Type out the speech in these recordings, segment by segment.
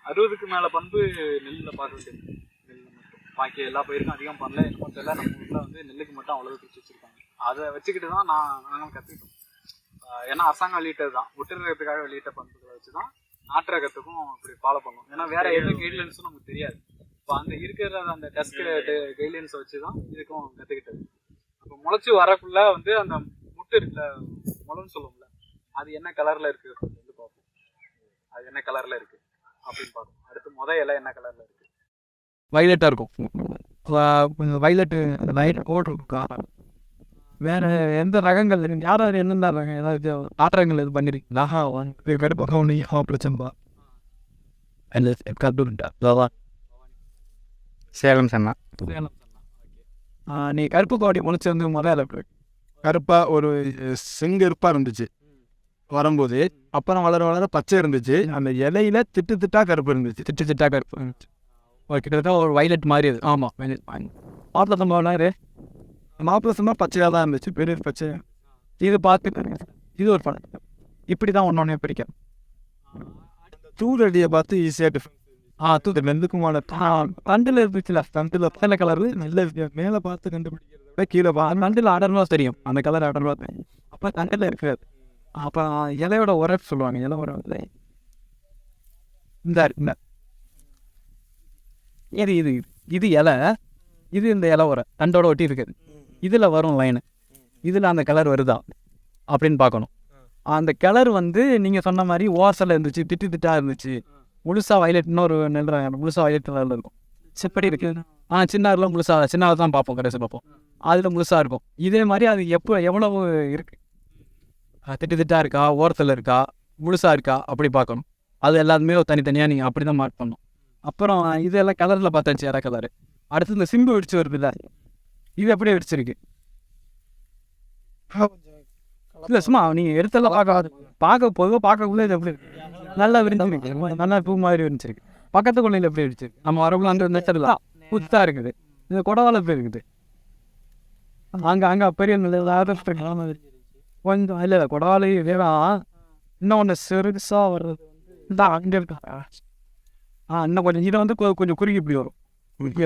60க்கு மேலே பண்பு நெல்லில் பார்க்க வேண்டியது. நெல் மட்டும் பாக்கி எல்லா பயிருக்கும் அதிகம் பண்ணல. என்னமோ தெரியல, நம்ம ஊரில் வந்து நெல்லுக்கு மட்டும் அவ்வளோ பிரிச்சு வச்சுருக்காங்க. அதை வச்சுக்கிட்டு தான் நாங்களும் கற்றுக்கிட்டோம். ஏன்னா அரசாங்கம் வெளியிட்டது தான், ஒட்டுறதுக்காக வெளியிட்ட பண்புகளை வச்சு தான் நாட்டு ரகத்துக்கும் இப்படி ஃபாலோ பண்ணணும். ஏன்னா வேற எதுவும் கைட்லைன்ஸும் நமக்கு தெரியாது. இப்போ அந்த இருக்கிற அந்த டெஸ்க் கைட்லைன்ஸை வச்சு தான் இதுக்கும் கற்றுக்கிட்டது. அப்போ முளைச்சி வரக்குள்ள வந்து அந்த முட்டு இருக்குல்ல, முளைன்னு சொல்லுவோம்ல, அது என்ன கலரில் இருக்குது அப்படின்னு வந்து பார்ப்போம். அது என்ன கலரில் இருக்குது அப்படின்னு பார்ப்போம். அடுத்து இலை என்ன கலரில் இருக்குது, வைலட்டாக இருக்கும். வைலட்டு லைட் போட்டிருக்கா. வேற எந்த ரகங்கள் யாராவது என்னென்ன ரகம் ஏதாவது நாட்டு ரகங்கள் இது பண்ணிருக்கீங்களா? கருப்பகம் ஒன்று பிரச்சம்பா சேலம் சன்னா. நீ கருப்பு கோடி முளைச்சி வந்து முதல்ல கருப்பாக ஒரு செங்கருப்பாக இருந்துச்சு வரும்போது, அப்புறம் வளர வளர பச்சை இருந்துச்சு. அந்த இலையில திட்டு திட்டாக கருப்பு இருந்துச்சு. திட்டு திட்டா கருப்பு இருந்துச்சு. கிட்டத்தட்ட ஒரு வைலட் மாதிரி அது. ஆமாம், மாப்பிள்ள சம்பவம்னாரு. மாப்பிள்ளை சம்பா பச்சையாக தான் இருந்துச்சு, பெரிய பச்சை. இது பார்த்து இது ஒரு படம். இப்படி தான் ஒன்றொன்னே பிரிக்கும். தூரடியை பார்த்து ஈஸியாக தூது நெல்லுக்குமான தண்டில் இருந்துச்சுல, தண்டில் பச்சை கலரு நல்ல மேலே பார்த்து கண்டுபிடிக்கிறது. கீழே தண்டில் அடர்வா தெரியும், அந்த கலர் அடர்வா தெரியும். அப்போ தண்டில் இருக்காது. அப்போ இலையோட உரம் சொல்லுவாங்க. இலை உரம் இல்லை, இந்த இது இது இது இலை, இது இந்த இலை உரம் தண்டோட ஒட்டி இருக்குது. இதில் வரும் லைனு, இதில் அந்த கலர் வருதா அப்படின்னு பார்க்கணும். அந்த கலர் வந்து நீங்கள் சொன்ன மாதிரி ஓசலில் இருந்துச்சு, திட்டு திட்டாக இருந்துச்சு, முழுசாக வயலட்னு ஒரு நெல் முழுசாக வயலட் கலரில் இருக்கும். செப்படி இருக்குது. சின்னாரில் முழுசாக சின்னாவை தான் பார்ப்போம், கடைசி பார்ப்போம். அதில் முழுசாக இருக்கும். இதே மாதிரி அது எவ்வளவு இருக்குது, திட்டு திட்டாக இருக்கா, ஓரத்தில் இருக்கா, முழுசாக இருக்கா அப்படி பார்க்கணும். அது எல்லாத்துமே தனித்தனியாக நீங்கள் அப்படி தான் மார்க் பண்ணணும். அப்புறம் இதெல்லாம் கலரில் பார்த்தாச்சு, இற கலரு. அடுத்து இந்த சிம்பு வெடிச்சு வருது இல்லை, இது அப்படியே வெடிச்சிருக்கு. இல்லை சும்மா நீங்கள் எடுத்தெல்லாம் பொதுவாக பார்க்கக்குள்ளே இது எப்படி இருக்கு, நல்லா விரிஞ்சிருக்கு, நல்லா பூ மாதிரி விரிஞ்சிருக்கு. பக்கத்து கொள்ளையில் எப்படி வெடிச்சிருக்கு, நம்ம வரக்குள்ள அந்த நெச்சரில் புத்தாக இருக்குது. இந்த குடவாலை போய் இருக்குது, அங்கே பெரிய கொஞ்சம் இல்லை குடவாலை வேணாம். இன்னும் ஒன்று சிறுசாக வர்றது இந்த அங்கே இருக்கா. இன்னும் கொஞ்சம் இதை வந்து கொஞ்சம் குறுகி இப்படி வரும்.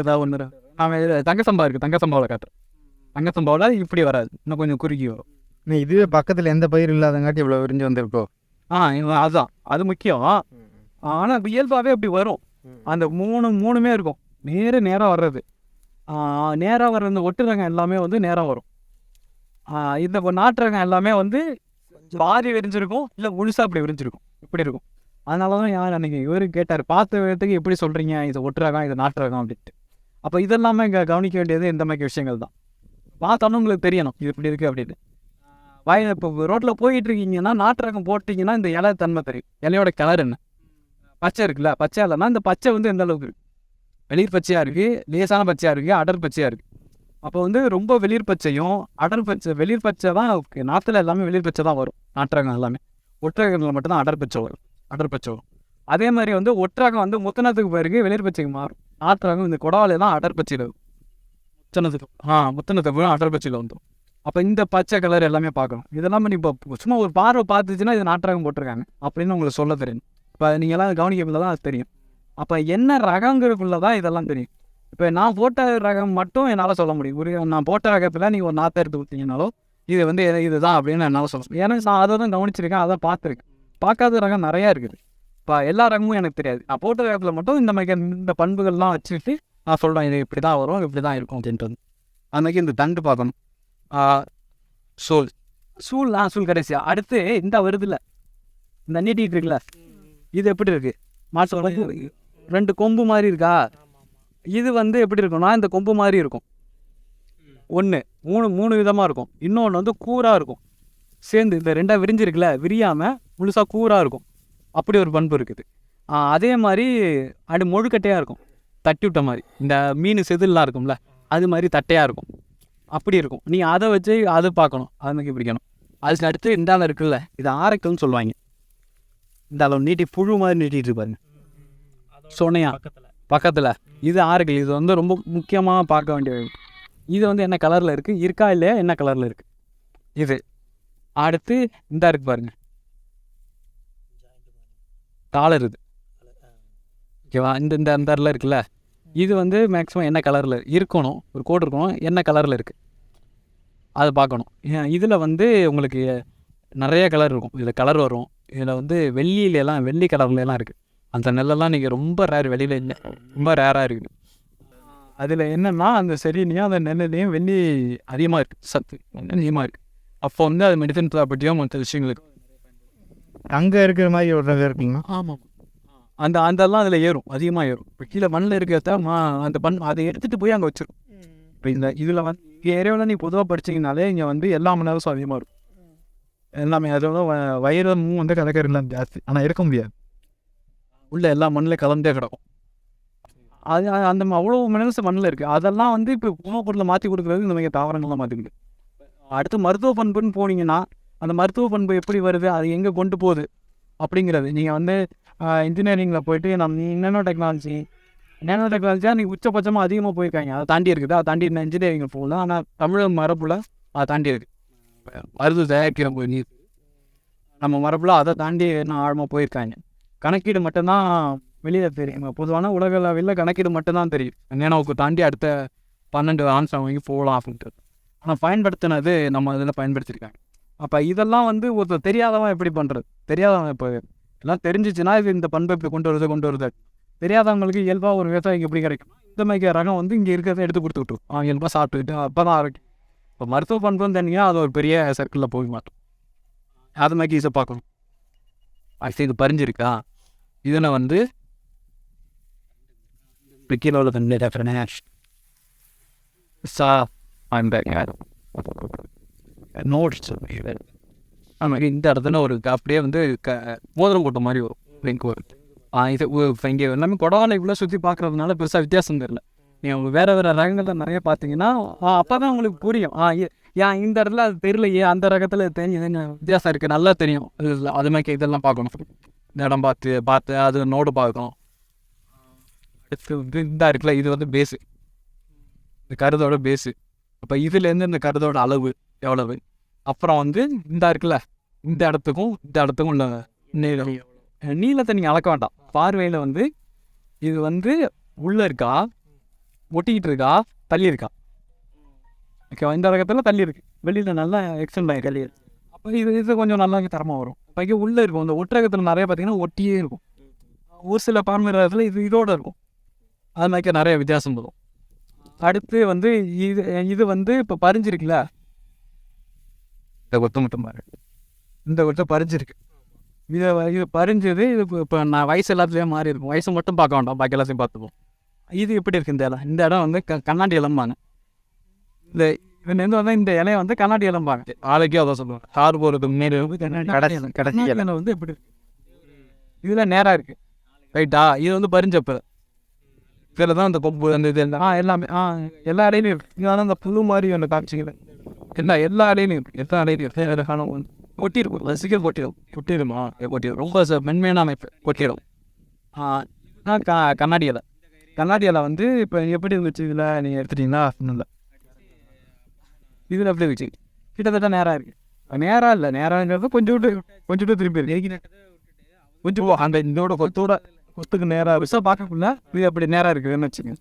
ஏதாவது ஒன்று அவன் தங்க சம்பா இருக்குது, தங்க சம்பாவில் காட்டுறேன். தங்க சம்பாவில் இப்படி வராது, இன்னும் கொஞ்சம் குறுகி வரும். இதுவே பக்கத்தில் எந்த பயிர் இல்லாதங்காட்டி இவ்வளோ விரிஞ்சு வந்திருக்கோ. அதுதான் அது முக்கியம். ஆனால் இயல்பாகவே அப்படி வரும். அந்த மூணுமே இருக்கும். நேராக வர்றது, நேராக வர்ற இந்த ஒட்டு ரகம் எல்லாமே வந்து நேராக வரும். இந்த நாட்டு ரகம் எல்லாமே வந்து பாதி விரிஞ்சிருக்கும், இல்லை முழுசாக அப்படி விரிஞ்சிருக்கும், இப்படி இருக்கும். அதனால தான் யார் அன்றைக்கி இவரு கேட்டார், பார்த்த விதத்துக்கு எப்படி சொல்கிறீங்க இது ஒட்டு ரகம் இது நாட்டு ரகம் அப்படின்ட்டு. அப்போ இதெல்லாமே இங்கே கவனிக்க வேண்டியது இந்த மாதிரி விஷயங்கள் தான். பார்த்தாலும் உங்களுக்கு தெரியணும் இது இப்படி இருக்குது அப்படின்னு. இப்போ ரோட்டில் போயிட்டு இருக்கீங்கன்னா நாட்டு ரகம் போட்டிங்கன்னா இந்த இலை தன்மை தெரியும். இலையோட கலர் என்ன, பச்சை இருக்குல்ல, பச்சை இல்லைன்னா இந்த பச்சை வந்து எந்த அளவுக்கு இருக்குது, வெளிர் பச்சையாக இருக்குது, லேசான பச்சையாக இருக்குது, அடர் பச்சையாக இருக்குது. அப்போ வந்து ரொம்ப வெளிர் பச்சையும் அடர் பச்சை, வெளிர் பச்சை தான் நாற்றுல எல்லாமே வெளிர் பச்சை தான் வரும். நாட்டு ரகம் எல்லாமே ஒட்டுரகத்தில் மட்டும்தான் அடர் பச்சை வரும். அதே மாதிரி வந்து ஒட்டுரகம் வந்து முத்தனத்துக்கு பிறகு வெளிர் பச்சைக்கு மாறும். நாட்டு ரகம் இந்த குடவாலை தான் அடர் பச்சையில் இருக்கும். முத்தனத்துக்கு அடர் பச்சையில் வந்துடும். அப்போ இந்த பச்சை கலர் எல்லாமே பார்க்கணும். இதெல்லாம் இப்போ சும்மா ஒரு பார்வை பார்த்துச்சுன்னா இது நாட்டு ரகம் போட்டிருக்காங்க அப்படின்னு உங்களுக்கு சொல்ல தெரியும். இப்போ நீங்கள்லாம் கவனிக்கக்குள்ள தான் அது தெரியும். அப்போ என்ன ரகங்கிறதுக்குள்ள தான் இதெல்லாம் தெரியும். இப்போ நான் போட்ட ரகம் மட்டும் என்னால் சொல்ல முடியும். நான் போட்ட ரகத்தில் நீங்கள் ஒரு நாற்றை எடுத்து கொடுத்தீங்கனாலும் இது வந்து இதுதான் அப்படின்னு என்னால் சொல்ல முடியும். ஏன்னா நான் அதை தான் கவனிச்சிருக்கேன், அதை பார்த்துருக்கேன். பார்க்காத ரகம் நிறையா இருக்குது. இப்போ எல்லா ரகமும் எனக்கு தெரியாது. நான் போட்ட ரகத்தில் மட்டும் இந்த மாதிரி இந்த பண்புகள்லாம் வச்சுக்கிட்டு நான் சொல்கிறேன் இது இப்படி தான் வரும், இப்படி தான் இருக்கும் அப்படின்றது. அது மாதிரி இந்த தண்டு பார்க்கணும். சூல் கடைசியா. அடுத்து இந்த வருதுல இந்த நீட்டிகிட்டு இருக்குல்ல, இது எப்படி இருக்கு, மாசம் 2 கொம்பு மாதிரி இருக்கா. இது வந்து எப்படி இருக்கும்னா இந்த கொம்பு மாதிரி இருக்கும். ஒன்று மூணு விதமாக இருக்கும். இன்னொன்று வந்து கூராக இருக்கும். சேர்ந்து இந்த 2ஆக விரிஞ்சிருக்குல்ல, விரியாமல் முழுசாக கூராக இருக்கும். அப்படி ஒரு பண்பு இருக்குது. அதே மாதிரி அப்படி முழுக்கட்டையாக இருக்கும், தட்டி விட்ட மாதிரி. இந்த மீன் செதில்லாம் இருக்கும்ல, அது மாதிரி தட்டையாக இருக்கும். அப்படி இருக்கும். நீங்கள் அதை வச்சு அதை பார்க்கணும், அதை மாதிரி பிடிக்கணும். அதுக்கு அடுத்து இந்தால இருக்குல்ல, இது ஆரைக்கல்னு சொல்லுவாங்க. இந்த அளவு நீட்டி புழு மாதிரி நீட்டிகிட்டு இருப்பாருங்க, சொன்னையா பக்கத்தில். இது ஆரைக்கல். இது வந்து ரொம்ப முக்கியமாக பார்க்க வேண்டிய. இது வந்து என்ன கலரில் இருக்குது, இருக்கா இல்லையா, என்ன கலரில் இருக்குது இது. அடுத்து இந்த இருக்கு பாருங்க, டாலர். ஓகேவா. இந்த இந்த அந்த இடத்துல இருக்குல்ல, இது வந்து மேக்ஸிமம் என்ன கலரில் இருக்கணும், ஒரு கோடு இருக்கணும், என்ன கலரில் இருக்குது அதை பார்க்கணும். இதில் வந்து உங்களுக்கு நிறைய கலர் இருக்கும், இதில் கலர் வரும். இதில் வந்து வெள்ளியிலலாம் வெள்ளி கலர்லாம் இருக்குது. அந்த நெல்லெல்லாம் நீங்கள் ரொம்ப ரேர், வெளியில் இல்லை, ரொம்ப ரேராக இருக்குது. அதில் என்னென்னா அந்த செடியிலையும் அந்த நெல்லுலேயும் வெள்ளி அதிகமாக இருக்குது, சத்து அதிகமாக இருக்குது. அப்போ வந்து அது மெடிசன் ப்ராப்பர்ட்டியும் மற்ற விஷயங்களுக்கு அங்கே இருக்கிற மாதிரி ஒரு ரகம் இருக்குங்களா? ஆமாம். அந்த அதெல்லாம் அதில் ஏறும், அதிகமாக ஏறும். இப்போ கீழே மண்ணில் இருக்கிறத அந்த அதை எடுத்துகிட்டு போய் அங்கே வச்சிடும். இப்போ இந்த இதில் வந்து ஏரியாவில் நீ பொதுவாக படிச்சிங்கனாலே இங்கே வந்து எல்லா மணலும் அதிகமாக இருக்கும் எல்லாமே. அதோட வயிறும் வந்து கலக்கரெல்லாம் ஜாஸ்தி, ஆனால் எடுக்க முடியாது. உள்ள எல்லா மண்ணில் கலந்தே கிடக்கும். அது அந்த அவ்வளோ மினரல்ஸ் மண்ணில் இருக்குது. அதெல்லாம் வந்து இப்போ உணவுப் பொருளை மாற்றி கொடுக்குறது இந்த மாதிரி தாவரங்கள்லாம் மாற்றிக்குது. அடுத்து மருத்துவ பண்புன்னு போனீங்கன்னா அந்த மருத்துவ பண்பு எப்படி வருது, அது எங்கே கொண்டு போகுது அப்படிங்கிறது. நீங்கள் வந்து இன்ஜினியரிங்கில் போயிட்டு நேனோ டெக்னாலஜியாக நீங்கள் உச்சபட்சமாக அதிகமாக போயிருக்காங்க, அதை தாண்டி இருக்குது. அதை தாண்டி இன்ஜினியரிங்கில் போகல, ஆனால் தமிழ் மரபில் அதை தாண்டி இருக்குது. மருத்துவ தயாரிக்கிற நீர் நம்ம மரபில் அதை தாண்டி என்ன ஆழமாக போயிருக்காங்க. கணக்கீடு மட்டும்தான் வெளியில் தெரியும். பொதுவான உலக அளவில் கணக்கீடு மட்டும்தான் தெரியும், நேனோவுக்கு தாண்டி அடுத்த 12 ஆன்சர் வாங்கி போகலாம் அப்படின்ட்டு. ஆனால் பயன்படுத்தினது நம்ம இதில் பயன்படுத்தியிருக்காங்க. அப்போ இதெல்லாம் வந்து ஒருத்தர் தெரியாதவன் எப்படி பண்ணுறது, தெரியாதவன் இப்போ எல்லாம் தெரிஞ்சிச்சுன்னா இது இந்த பண்பை இப்படி கொண்டு வருது. தெரியாதவங்களுக்கு இயல்பாக ஒரு விவசாயிக்கு எப்படி கிடைக்கும், இந்த மாதிரி ரகம் வந்து இங்கே இருக்கிறத எடுத்து கொடுத்துக்கிட்டு இயல்பாக சாப்பிட்டுக்கிட்டு அப்போ தான் ஆரோக்கியம். இப்போ மருத்துவ பண்புன்னு தனியாக அது ஒரு பெரிய சர்க்கிளில் போக மாட்டோம். அது மாதிரி ஈஸியாக பார்க்கணும். ஆக்சுவலி இது பறிஞ்சிருக்கா, இதில் வந்து கீழே உள்ள தண்ணி டெஃபரன்ஸ் நோட்ஸ். ஆமாம், இந்த இடத்துல ஒரு அப்படியே வந்து மோதிரம் போட்ட மாதிரி வரும் லிங்க் வரும். இது இங்கே எல்லாமே கொடவாலை இவ்வளோ சுற்றி பார்க்குறதுனால பெருசாக வித்தியாசம் தெரியல. நீங்கள் வேறு ரகங்கள் நிறைய பார்த்தீங்கன்னா அப்போ தான் உங்களுக்கு புரியும். ஏன் இந்த இடத்துல அது தெரியலையே, அந்த ரகத்தில் தெரியும் வித்தியாசம் இருக்குது, நல்லா தெரியும். அது மாதிரி இதெல்லாம் பார்க்கணும், இந்த இடம் பார்த்து அது நோடு பார்க்கணும். இந்த இருக்குல்ல, இது வந்து பேஸு, இந்த கருதோட பேஸு. அப்போ இதுலேருந்து இந்த கருதோட அளவு எவ்வளவு, அப்புறம் வந்து இந்த இருக்குல்ல, இந்த இடத்துக்கும் உள்ள நீளத்தை நீங்கள் அளக்க வேண்டாம். பார்வையில் வந்து இது வந்து உள்ளே இருக்கா, ஒட்டிக்கிட்டு இருக்கா, தள்ளி இருக்கா. ஓகேவா, இந்த ரகத்தில் தள்ளி இருக்குது, வெளியில் நல்லா எக்ஸ்டெண்ட் ஆகி தள்ளி இருக்கு. அப்போ இது கொஞ்சம் நல்லா தரமாக வரும். இப்போ உள்ளே இருக்கும். இந்த ஒட்டகத்தில் நிறைய பார்த்தீங்கன்னா ஒட்டியே இருக்கும். ஒரு சில பான்மை ரகத்தில் இதோடு இருக்கும். அது மாதிரி நிறைய வித்தியாசம் வரும். அடுத்து வந்து இது வந்து இப்போ பறிஞ்சிருக்குல்ல, இந்த கொத்து மட்டும் பாரு, இந்த கொத்தை பறிஞ்சிருக்கு. இது பறிஞ்சது. இது இப்போ நான் வயசு எல்லாத்துலேயும் மாறி இருக்கும். வயசு மட்டும் பார்க்க வேண்டாம், பாக்கி எல்லாத்தையும் பார்த்துப்போம். இது எப்படி இருக்குது இந்த இடம் வந்து கண்ணாடி இளம்பாங்க. இந்த இவன் வந்து இந்த இலையை வந்து கண்ணாடி இளம்பாங்க. ஆளுக்கே அதான் சொல்லுவாங்க, கார் போகிறதுக்கு முன்னாடி கடைசி இலை வந்து எப்படி இருக்கு, இதில் நேராக இருக்குது ரைட்டா. இது வந்து பறிஞ்சப்போ இதில் தான் அந்த கொம்பு அந்த இது எல்லாமே எல்லா இடையிலையும் இருக்குது. இதனால அந்த புழு மாதிரி ஒன்று காமிச்சிக்கல, எல்லா இடையிலையும் இருக்குது. எல்லா இடையிலையும் காணும் வந்து கொட்டிருக்கும், ரசிகர் கொட்டிடுமா, கொட்டிடும். ரொம்ப மென்மையான அமைப்பு, கொட்டிடும். கண்ணாடி இலை வந்து இப்போ எப்படி இருந்துச்சு, இதில் நீங்கள் எடுத்துட்டீங்களா இல்லை, இதில் எப்படி இருந்துச்சு, கிட்டத்தட்ட நேராக இருக்குது. நேராங்கிறது கொஞ்சம் திருப்பி இருக்கு, கொஞ்சம் அந்த இதோட கொத்துக்கு நேராக விஷயம் பார்க்கக்குள்ள இது அப்படி நேராக இருக்குதுன்னு வச்சுங்க.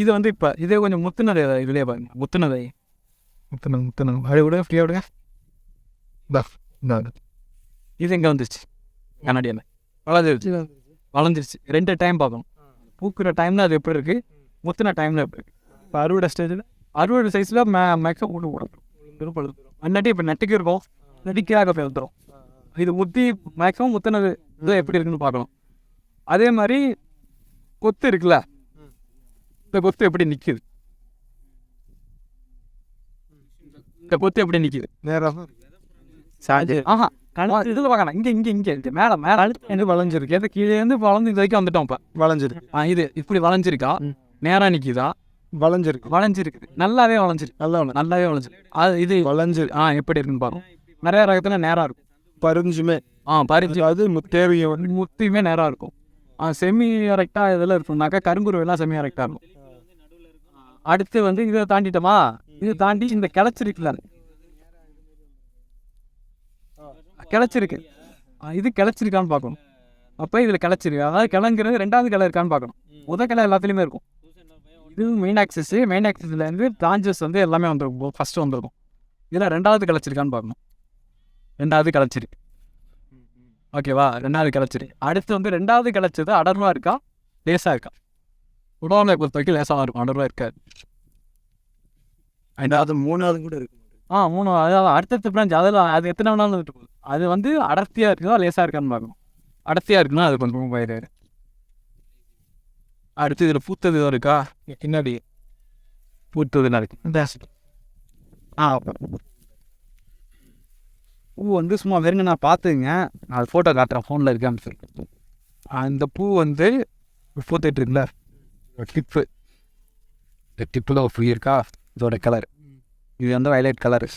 இது வந்து இப்போ இதே கொஞ்சம் முத்துனதை இதுலேயே பாருங்க, முத்துனதை அப்படி விடுங்க, ஃப்ரீயாக விடுங்க. இது எங்கே வந்துருச்சு, கண்ணாடியில் வளைஞ்சிருச்சு. 2 டைம் பார்க்கணும். பூக்கிற டைமில் அது எப்படி இருக்குது, முத்தின டைமில் எப்படி இருக்குது. இப்போ அறுவடை சைஸில் மேக்ஸிமம் போட்டு விடணும். அன்னாட்டி இப்போ நெட்டுக்கு இருக்கும், நெட்டிக்காக போய் வந்துடும். இது முத்தி மேக்ஸிமம் முத்தினது இது எப்படி இருக்குன்னு பார்க்கணும். அதே மாதிரி கொத்து இருக்குல்ல, இந்த கொத்து எப்படி நிற்கிது, நேராக இதில் பார்க்கலாம். இங்கே மேலே அழுத்து வளைஞ்சிருக்கு, எது கீழேருந்து வளர்ந்து இது வரைக்கும் வந்துட்டோம். இப்போ வளைஞ்சிருக்கு. இது இப்படி வளைஞ்சிருக்கா, நேராக நிற்கிதா, வளைஞ்சிருக்கு, நல்லாவே வளைஞ்சிருக்கு. அது இது வளைஞ்சிரு எப்படி இருக்குன்னு பார்க்கும். நிறைய ரகத்தில் நேராக இருக்கும், பறிஞ்சுமே பறிஞ்சு அது தேவையை வந்து முத்தியுமே நேராக இருக்கும். செமி கரெக்டாக இதில் இருக்கும்னாக்கா கருங்குருவெல்லாம் செமி கரெக்டாக இருக்கும். அடுத்து வந்து இதை தாண்டிட்டோமா, இதை தாண்டி இந்த கிளச்சிருக்குல்ல, கிளச்சிருக்கு, இது கிளச்சிருக்கான்னு பார்க்கணும். அப்போ இதில் கிளச்சிருக்கு. அதாவது கிளங்கிறது 2வது கிளை இருக்கான்னு பார்க்கணும். கிளை எல்லாத்துலேயுமே இருக்கும். இது மெயின் ஆக்சிஸ்லேருந்து பிரான்ச்சஸ் வந்து எல்லாமே வந்துருக்கும். ஃபஸ்ட்டு வந்துருக்கும். இதில் 2வது கிளச்சிருக்கான்னு பார்க்கணும். 2வது கிளச்சிருக்கு. ஓகேவா? 2வது கிளச்சிருக்கு. அடுத்து வந்து 2வது கிளச்சது அடர்வாக இருக்கா லேசாக இருக்கா? உடம்புல பொறுத்த வரைக்கும் லேசாக இருக்கும், அடர்வாக இருக்காது. அது 3வது கூட இருக்கு. 3 அதாவது அடுத்தடுத்த பிரான்ச் அதில் அது எத்தனை வேணாலும் இருக்கும். அது வந்து அடர்த்தியாக இருக்குதா லேசாக இருக்கான்னு பார்க்கணும். அடர்த்தியாக இருக்குன்னா அது கொஞ்சம் பயிர். அடுத்து இதில் பூத்தது எதுவும் இருக்கா? பின்னாடி பூத்ததுலாம் இருக்கு. பூ வந்து சும்மா வெறுங்க நான் பார்த்துங்க, நான் அது ஃபோட்டோ காட்டுறேன் ஃபோனில் இருக்கான்னு சொல்லி. அந்த பூ வந்து பூத்துட்டு இருக்குல்ல டிப்பு, இந்த டிப்பில் ஒரு பூ இருக்கா, இதோட கலர் இது வந்து வைலட் கலரு.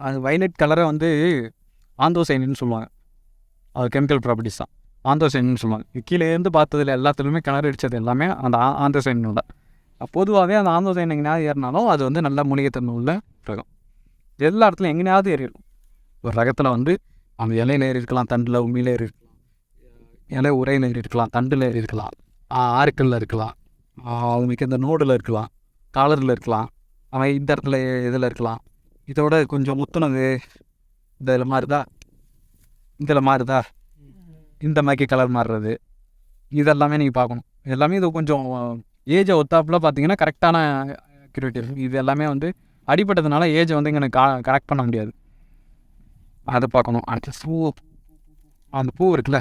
அது வைலட் கலரை வந்து ஆந்தோசைனின்னு சொல்லுவாங்க. அது கெமிக்கல் ப்ராப்பர்ட்டிஸ் தான், ஆந்தோசைனின்னு சொல்லுவாங்க. கீழேருந்து பார்த்ததில் எல்லாத்துலேயுமே கிணறு அடித்தது எல்லாமே அந்த ஆந்தோசைன் தான். பொதுவாகவே அந்த ஆந்தோசைன் எங்கேயாவது ஏறினாலும் அது வந்து நல்ல மூலிகைத்தன்மை உள்ள ரகம். எல்லா இடத்துலையும் எங்கேயாவது ஏறி இருக்கும். ஒரு ரகத்தில் வந்து அந்த இலையில் ஏறி இருக்கலாம், தண்டில் உண்மையில் ஏறி இருக்கலாம், இலை உரையில் ஏறி இருக்கலாம், தண்டில் ஏறி இருக்கலாம், ஆறுக்கல்ல இருக்கலாம், அது மிக்க இந்த நோடில் இருக்கலாம், காலரில் இருக்கலாம், அவன் இந்த இடத்துல இதில் இருக்கலாம். இதோட கொஞ்சம் முத்துனது இதில் மாறுதா, இதில் மாறுதா, இந்த மாதிரி கலர் மாறுறது, இதெல்லாமே நீங்கள் பார்க்கணும். எல்லாமே இது கொஞ்சம் ஏஜை ஒத்தாப்பில் பார்த்தீங்கன்னா கரெக்டான அக்யூரேட் இருக்கும். இது எல்லாமே வந்து அடிப்பட்டதுனால ஏஜை வந்து இங்கே கரெக்ட் பண்ண முடியாது. அதை பார்க்கணும். அடுத்த பூ, அந்த பூ இருக்குல்ல,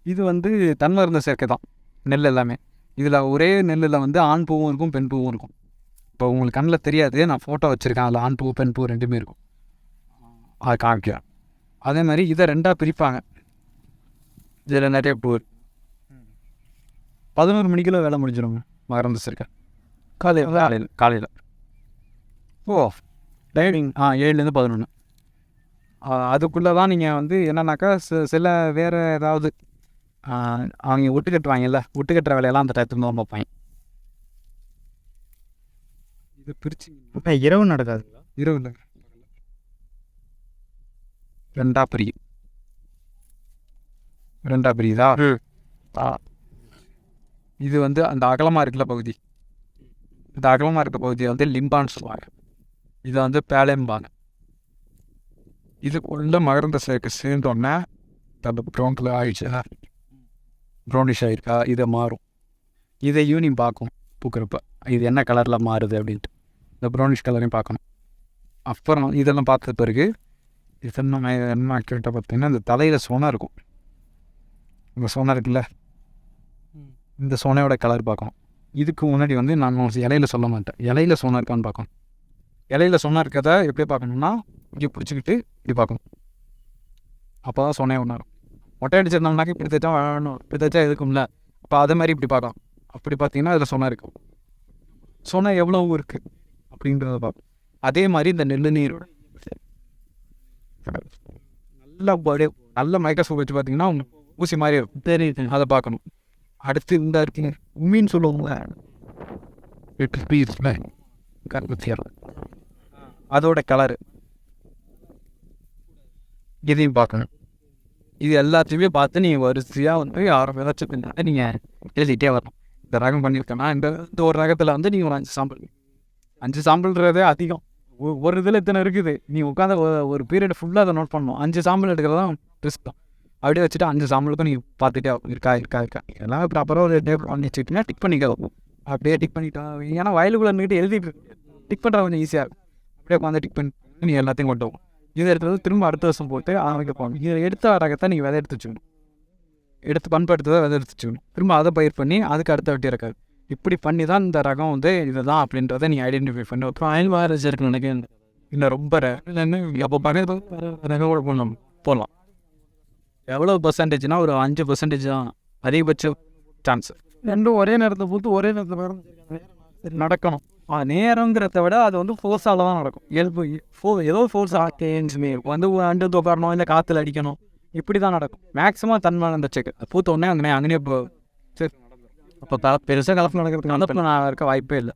இது வந்து தன்மருந்த சேர்க்கை தான் நெல் எல்லாமே. இதில் ஒரே நெல்லில் வந்து ஆண் பூவும் இருக்கும், பெண் பூவும் இருக்கும். இப்போ உங்களுக்கு கண்ணில் தெரியாது, நான் ஃபோட்டோ வச்சுருக்கேன், அதில் ஆண் பூ பெண் பூ 2மே இருக்கும். அது காமிக்கிறேன். அதே மாதிரி இதை 2ஆக பிரிப்பாங்க. இதில் நிறைய பூ 11 மணிக்குள்ள வேலை முடிஞ்சிடுங்க மகரந்த சேர்க்கை. காலையில் டைமிங் 7லேருந்து 11. அதுக்குள்ளே தான் நீங்கள் வந்து என்னன்னாக்கா சில வேறு ஏதாவது அவங்க ஒட்டு கட்டுவாங்கல்ல, ஒட்டு கட்டுற வேலையெல்லாம் அந்த டயத்துல தான் பார்ப்பாங்க. இது பிரிச்சு இரவு நடக்காதுங்களா? இரவு இல்லை, 2ஆக பிரியும். 2ஆக பிரியுதா? இது வந்து அந்த அகலமாக இருக்கிற பகுதி, இந்த அகலமாக இருக்கிற பகுதியை வந்து லிம்பான்னு சொல்லுவாங்க. இதை வந்து பேலேம்பாங்க. இதுக்குள்ள மகரந்த சேர்க்கை சேர்ந்தோடனே அந்த ப்ரௌனில் ஆயிடுச்சா, ப்ரௌனிஷ் ஆகிருக்கா, இதை மாறும். இதையும் நீ பார்க்கணும் பூக்கிறப்ப, இது என்ன கலரில் மாறுது அப்படின்ட்டு. இந்த ப்ரௌனிஷ் கலரையும் பார்க்கணும். அப்புறம் இதெல்லாம் பார்த்த பிறகு இதெல்லாம் என்ன ஆக்டிவிட்டாக பார்த்தீங்கன்னா இந்த தலையில் சோனா இருக்கும். இந்த சோனா இருக்குல்ல, இந்த சோனையோட கலர் பார்க்கணும். இதுக்கு முன்னாடி வந்து நான் இலையில சொல்ல மாட்டேன், இலையில சோனா இருக்கான்னு பார்க்கணும். இலையில சோனா இருக்கிறத எப்படி பார்க்கணும்னா இப்படி பிடிச்சிக்கிட்டு இப்படி பார்க்கணும். அப்போ தான் சோனையாக ஒன்றா இருக்கும். மொட்டை அடிச்சிருந்தோம்னாக்க இப்படி தைச்சா வேணும், இப்படி தைச்சா எதுக்கும்ல, அப்போ அதே மாதிரி இப்படி பார்க்கலாம். அப்படி பார்த்தீங்கன்னா அதில் சோனா இருக்கும். சோனா எவ்வளோ இருக்குது அப்படின்றத பார்ப்போம். அதே மாதிரி இந்த நெல் நீரோட நல்ல மைக்ரோஸ்கோப் வச்சு பார்த்தீங்கன்னா ஊசி மாதிரி இருக்கும், தெரியுது, அதை பார்க்கணும். அடுத்து இந்த இருக்குங்க உமின்னு சொல்லுவாங்களே, அதோட கலரு இதையும் பார்க்கணும். இது எல்லாத்தையுமே பார்த்து நீங்கள் வரிசையாக வந்து 6 ஏதாச்சும் பின்னாடி நீங்கள் எழுதிட்டே வரணும். இந்த ரகம் பண்ணியிருக்கேன்னா இந்த ஒரு ரகத்தில் வந்து நீங்கள் ஒரு 5 சாம்பிள், 5 சாம்பிள்ன்றதே அதிகம். ஒரு இதில் இத்தனை இருக்குது, நீ உட்காந்து ஒரு பீரியட் ஃபுல்லாக அதை நோட் பண்ணணும். 5 சாம்பிள் எடுக்கிறது தான் ரிஸ்க் தான். அப்படியே வச்சுட்டு 5 சாம்பிளுக்கும் நீங்கள் பார்த்துட்டே இருக்கா எல்லாம் ப்ராப்பராக ஒரு டேப் பண்ணி வச்சுக்கிட்டீங்கன்னா டிக் பண்ணிக்கோ. அப்படியே டிக் பண்ணிட்டா, ஏன்னா வயலுக்குள்ளே இருந்துக்கிட்டு எழுதிட்டு டிக் பண்ணுறது கொஞ்சம் ஈஸியாக இருக்கும். அப்படியே உட்காந்து டிக் பண்ணி நீ எல்லாத்தையும் கொண்டு போகும். இதை எடுத்தது திரும்ப அடுத்த வருஷம் போட்டு ஆரம்பிக்க போகணும். இதை எடுத்த ரகத்தை நீங்கள் விதை எடுத்து வச்சுக்கணும், எடுத்து பண்படுத்ததை விதை எடுத்து வச்சுக்கணும். திரும்ப அதை பயிர் பண்ணி அதுக்கு அடுத்த வெட்டி இருக்காது. இப்படி பண்ணி தான் இந்த ரகம் வந்து இதுதான் அப்படின்றத நீங்கள் ஐடென்டிஃபை பண்ணி. அப்புறம் அயல் வாரஸ் இருக்குன்னு நினைக்கிறேன், இல்லை ரொம்ப அப்போ ரகம் கூட போடலாம். எவ்வளோ பர்சன்டேஜ்னா ஒரு 5% தான் அதிகபட்ச சான்ஸ். ரெண்டும் ஒரே நேரத்தை பொறுத்து ஒரே நேரத்தில் நடக்கணும். நேரங்கிறத விட அது வந்து ஃபோர்ஸால் தான் நடக்கும். இயல்பு ஏதோ ஃபோர்ஸ் ஆக்கேன்ஸுமே வந்து அண்டு தோக்காரணும், இல்லை காற்றுல அடிக்கணும், இப்படி தான் நடக்கும். மேக்ஸிமம் தன்மை அந்த செக் பூத்த உடனே அங்கேயே இப்போ சரி. அப்போ பெருசாக கலப்பு நடக்கிறதுக்கு கலப்பு நான் இருக்க வாய்ப்பே இல்லை.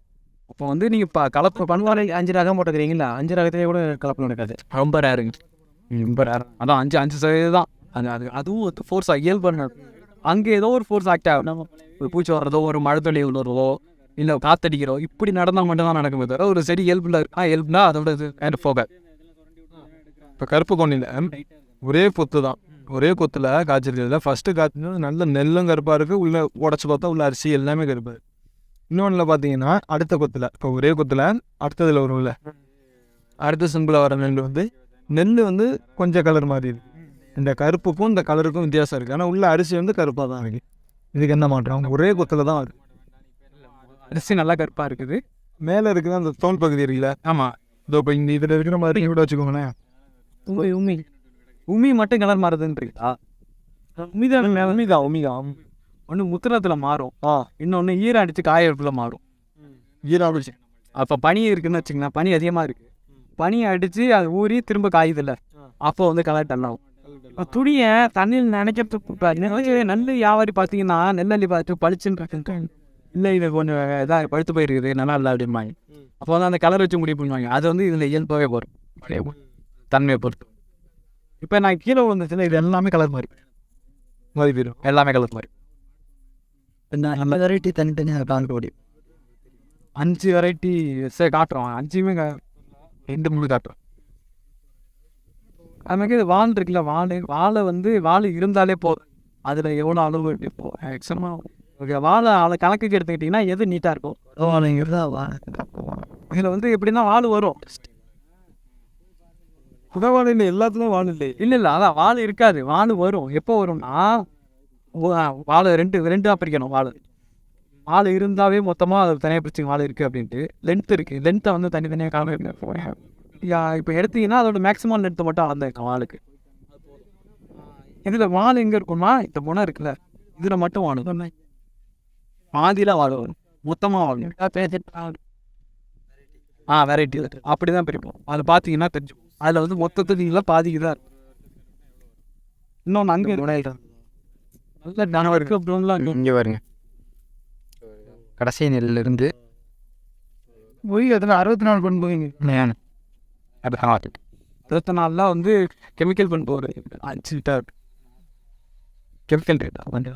அப்போ வந்து நீங்கள் இப்போ கலப்பு பண்ணுவாங்க 5 ரகம் போட்டுக்கிறீங்களா, 5 ரகத்திலே கூட கலப்பு நடக்காது. ரொம்ப ரேருங்க, ரொம்ப ரேர். அதான் 5% தான் அதுவும் வந்து ஃபோர்ஸாக இயல்பு. அங்கே ஏதோ ஒரு ஃபோர்ஸ் ஆக்ட் ஆகும். ஒரு பூச்சி வர்றதோ, ஒரு மழை துளி விழுறதோ, இல்லை காத்தடிக்கிறோ, இப்படி நடந்தால் மட்டும்தான் நடக்குமே தவிர ஒரு செடி இயல்புல இயல்புனா அதோட இது கைண்ட் ஆஃப் போக. இப்போ கருப்பு கொண்டையில் ஒரே கொத்து தான், ஒரே கொத்தில் காய்ச்சிருக்கிறதுல ஃபஸ்ட்டு காய்ச்சது நல்ல நெல்லும் கருப்பாக இருக்குது, உள்ளே உடச்சி பார்த்தா உள்ள அரிசி எல்லாமே கருப்பாக. இன்னொன்றில் பார்த்தீங்கன்னா அடுத்த கொத்தில், இப்போ ஒரே கொத்தில் அடுத்ததில் வரும்ல, அடுத்த சிம்பிளாக வர நெல் வந்து நெல் வந்து கொஞ்சம் கலர் மாதிரி இருக்குது. இந்த கருப்புக்கும் இந்த கலருக்கும் வித்தியாசம் இருக்குது. ஆனால் உள்ள அரிசி வந்து கருப்பாக தான் இருக்குது. இதுக்கு என்ன மாற்றம்? ஒரே கொத்தில் தான் வருது. அரிசி நல்லா கருப்பாக இருக்குது. மேலே இருக்குது அந்த தோல் பகுதி இருக்குல்ல, ஆமாம். இதோ இப்போ இந்த இதில் இருக்கிற மாதிரி இவ்வளோ வச்சுக்கோங்களேன். உமி மட்டும் கலர் மாறுதுன்றீங்களா? உமிதான் ஒன்று முத்திரத்தில் மாறும், இன்னொன்று ஈரம் அடித்து காயப்பில் மாறும். ஈரம் அடிச்சு அப்போ பனி இருக்குன்னு வச்சுங்களேன், பனி அதிகமாக இருக்குது, பனி அடித்து அது ஊறி திரும்ப காயுதில்ல, அப்போ வந்து கலர் டல்லாகும். இப்போ துணியை தண்ணியில் நினைக்கிறதுக்கு நெல் வியாபாரி பார்த்தீங்கன்னா நெல்லி பார்த்து பளிச்சுன்னு இல்லை இது கொஞ்சம் இதாக பழுத்து போயிருக்குது நல்லா இல்லை அப்படிம்பாங்க. அப்போ வந்து அந்த கலர் வச்சு முடிவு பண்ணுவாங்க. அது வந்து இதில் இயல்பாகவே வரும் தன்மையை பொறுத்து. இப்போ நான் கீழே விழுந்துச்சுன்னா இது எல்லாமே கலர் மாதிரி போயிடும், எல்லாமே கலர் மாதிரி. நம்ம வெரைட்டி தனித்தனியாக காண்க முடியும். 5 வெரைட்டி காட்டுறோம், 5மே 2-3 காட்டுறோம். அதுமாதிரி இது வால் இருக்குல்ல, வாழை வந்து வாழை இருந்தாலே போதும், அதில் எவ்வளோ அளவு இப்போ மேக்ஸிமம் ஓகே. வாழை அதை கணக்குக்கு எடுத்துக்கிட்டிங்கன்னா எது நீட்டாக இருக்கும். இதில் வந்து எப்படின்னா வால் வரும், புதவாழை இல்லை, எல்லாத்துலேயும் வாழை இல்லை. இல்லை அதான் வால் இருக்காது, வால் வரும். எப்போ வரும்னா வாழை ரெண்டாக பிரிக்கணும். வால் இருந்தாவே மொத்தமாக அது தனியாக பிரிச்சு வால் இருக்குது அப்படின்ட்டு. லென்த் இருக்குது, லென்த்தை வந்து தனித்தனியாக காண. இப்போ எடுத்தீங்கன்னா அதோட மேக்ஸிமம் லென்த்தை மட்டும் அளந்துருக்கேன் வாளுக்கு. இதில் வால் எங்கே இருக்கும்னா இந்த முனை இருக்குல்ல, இதில் மட்டும் வாழும், பாதியில் வாழ வரும், மொத்தமாக வாழும். வெரைட்டி அப்படி தான் பிரிப்போம். அதில் பார்த்தீங்கன்னா தெரிஞ்சுக்கும். அதில் வந்து மொத்தத்துக்கு பாதிக்கு தான் இருக்கும். இன்னொன்று அங்கே நல்ல தானம் இருக்குது அப்படின்லாம் இங்கே பாருங்க, கடைசி நெல்லிருந்து போய் அதில் 64 பண்ணி போவீங்க. 24 வந்து கெமிக்கல் பண்ண போகிற 5 லிட்டர் கெமிக்கல் ரேட்டாக வந்து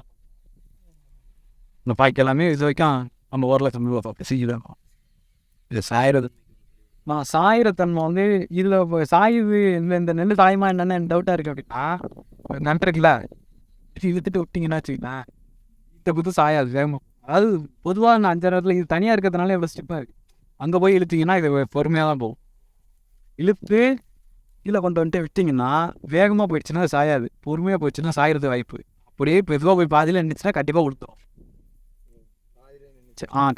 இந்த பாய்க்கு எல்லாமே இது வரைக்கும் நம்ம ஊரில் கம்மி செய்யலாம். இது சாயிரத்தன்மை வந்து இதில் சாயுது. இந்த நெல் சாயமா என்னென்னு எனக்கு டவுட்டாக இருக்குது அப்படின்னா நன்றிருக்குல்ல, இது வித்துட்டு விட்டிங்கன்னா வச்சுக்கிட்டேன் இதை குத்து சாயாது வேகமாக. அதாவது பொதுவாக நான் 5 நேரத்தில் இது தனியாக இருக்கிறதுனால எவ்வளோ ஸ்டிப்பாக இருக்குது. அங்கே போய் இழுத்திங்கன்னா இது பொறுமையாக தான் போகும். இழுத்து கீழே கொண்டு வந்துட்டு விட்டிங்கன்னா வேகமாக போயிடுச்சுன்னா அது சாயாது, பொறுமையாக போயிடுச்சுன்னா சாயிறது வாய்ப்பு. அப்படியே மெதுவாக போய் பாதியில் நின்றுச்சுன்னா கண்டிப்பாக விழுத்துரும்.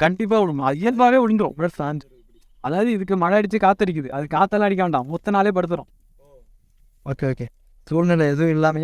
கண்டிப்பாக விழும், அது இயல்பாகவே விழுந்துடும் சாஞ்சு. அதாவது இதுக்கு மழை அடித்து காற்றடிக்குது, அது காற்றெல்லாம் அடிக்க வேண்டாம், மொத்த நாளே படுத்துரும். ஓகே சூழ்நிலை எதுவும் இல்லாமையே